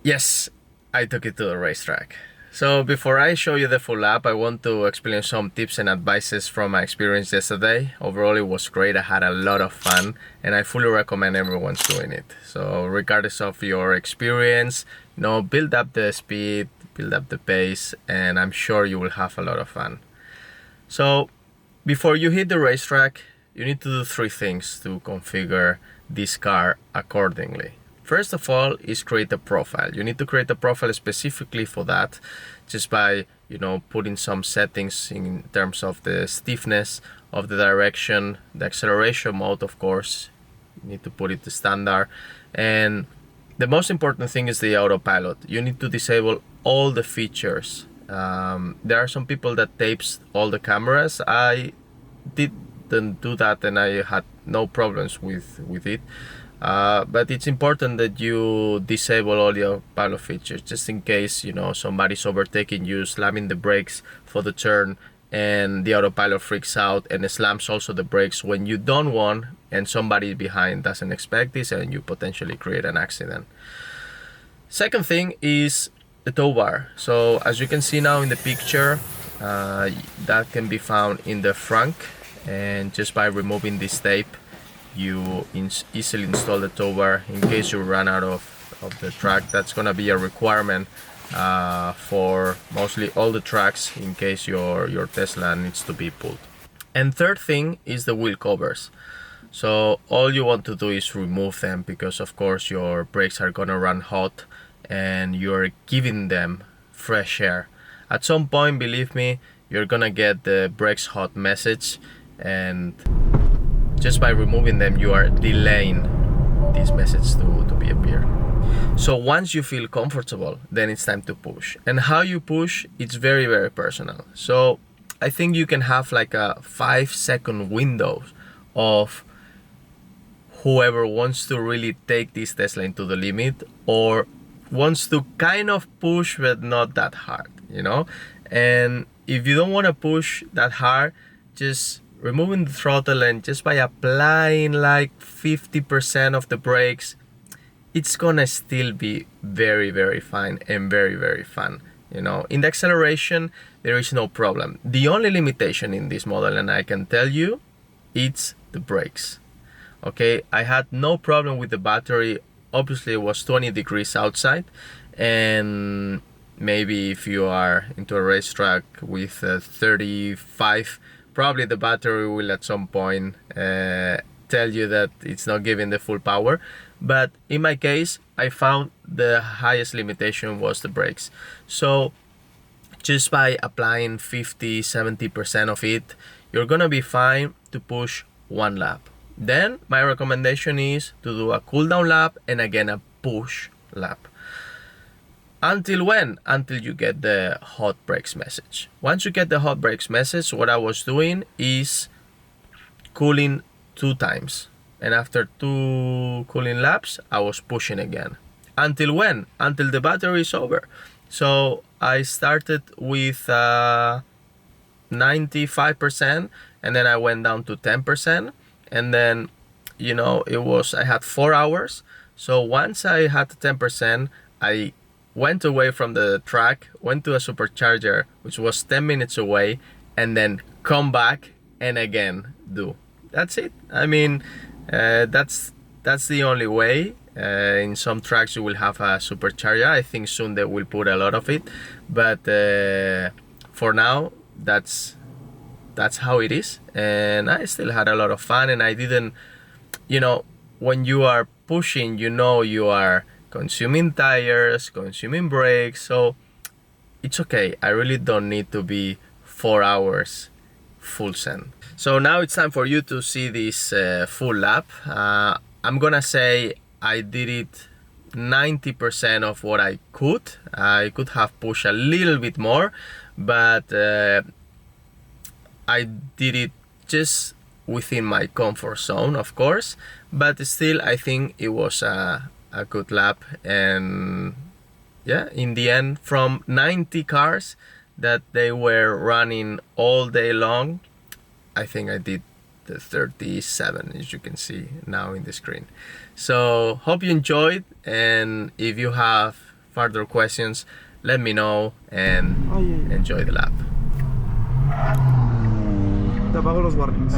Yes, I took it to the racetrack. So before I show you the full lap, I want to explain some tips and advices from my experience yesterday. Overall, it was great. I had a lot of fun and I fully recommend everyone's doing it. So regardless of your experience, build up the speed, build up the pace, and I'm sure you will have a lot of fun. So before you hit the racetrack, you need to do 3 things to configure this car accordingly. First of all is create a profile. You need to create a profile specifically for that, just by putting some settings in terms of the stiffness of the direction, the acceleration mode, of course. You need to put it to standard. And the most important thing is the autopilot. You need to disable all the features. There are some people that tapes all the cameras. I didn't do that and I had no problems with it. But it's important that you disable all your autopilot features, just in case somebody's overtaking you, slamming the brakes for the turn, and the autopilot freaks out and slams also the brakes when you don't want, and somebody behind doesn't expect this, and you potentially create an accident. Second thing is the tow bar. So as you can see now in the picture, that can be found in the front, and just by removing this tape, you easily install the tow bar in case you run out of the track. That's gonna be a requirement for mostly all the tracks in case your Tesla needs to be pulled. And third thing is the wheel covers. So all you want to do is remove them, because of course your brakes are gonna run hot and you're giving them fresh air. At some point, believe me, you're gonna get the brakes hot message, and just by removing them, you are delaying this message to be appear. So once you feel comfortable, then it's time to push. And how you push, it's very, very personal. So I think you can have like a 5-second window of whoever wants to really take this Tesla into the limit, or wants to kind of push but not that hard, And if you don't want to push that hard, just removing the throttle, and just by applying like 50% of the brakes, it's gonna still be very, very fine and very, very fun. In the acceleration, there is no problem. The only limitation in this model, and I can tell you, it's the brakes. Okay, I had no problem with the battery. Obviously it was 20 degrees outside, and maybe if you are into a racetrack with 35, probably the battery will at some point tell you that it's not giving the full power. But in my case, I found the highest limitation was the brakes. So just by applying 50-70% of it, you're gonna be fine to push 1 lap. Then my recommendation is to do a cool down lap and again a push lap. Until when? Until you get the hot brakes message. Once you get the hot brakes message, what I was doing is cooling 2 times. And after 2 cooling laps, I was pushing again. Until when? Until the battery is over. So I started with 95%, and then I went down to 10%. And then, I had 4 hours. So once I had 10%, I went away from the track, went to a supercharger, which was 10 minutes away, and then come back and again do. That's it. I mean, that's the only way. In some tracks you will have a supercharger. I think soon they will put a lot of it, but for now, that's how it is. And I still had a lot of fun, and I didn't, when you are pushing, you are consuming tires, consuming brakes, so it's okay. I really don't need to be 4 hours full send. So now it's time for you to see this full lap. I'm gonna say I did it 90% of what I could. I could have pushed a little bit more, but I did it just within my comfort zone, of course, but still I think it was a good lap. And yeah, in the end, from 90 cars that they were running all day long, I think I did the 37, as you can see now in the screen. So hope you enjoyed, and if you have further questions, let me know, and enjoy the lap. Te apago los warnings.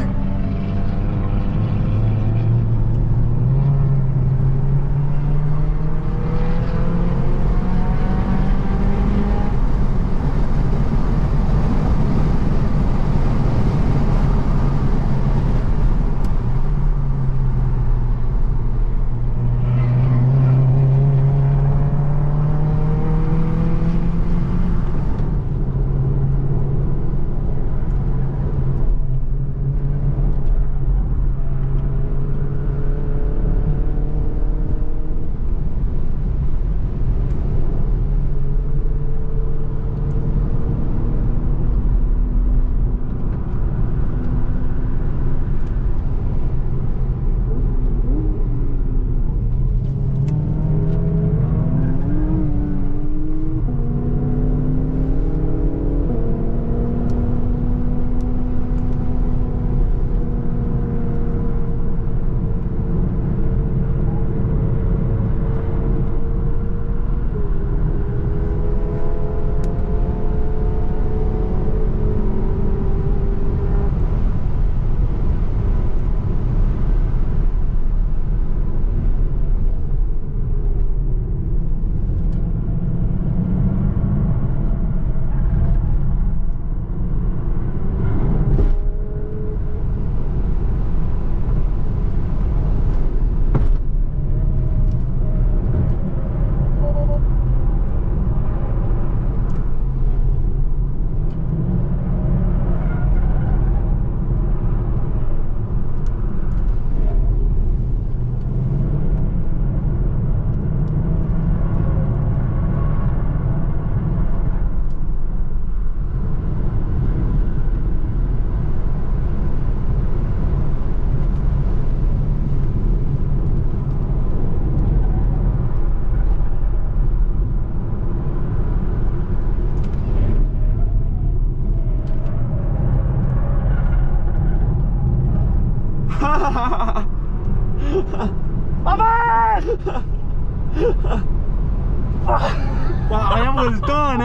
Vaya vueltón,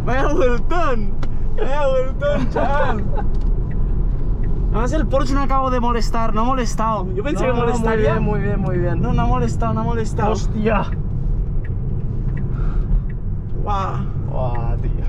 vaya vueltón. Vaya vueltón, chaval. Además el Porsche no acabo de molestar, no ha molestado. Yo pensé que molestaría. Muy bien, muy bien. No, no ha molestado, no ha molestado. Hostia. Guau. Guau, tío.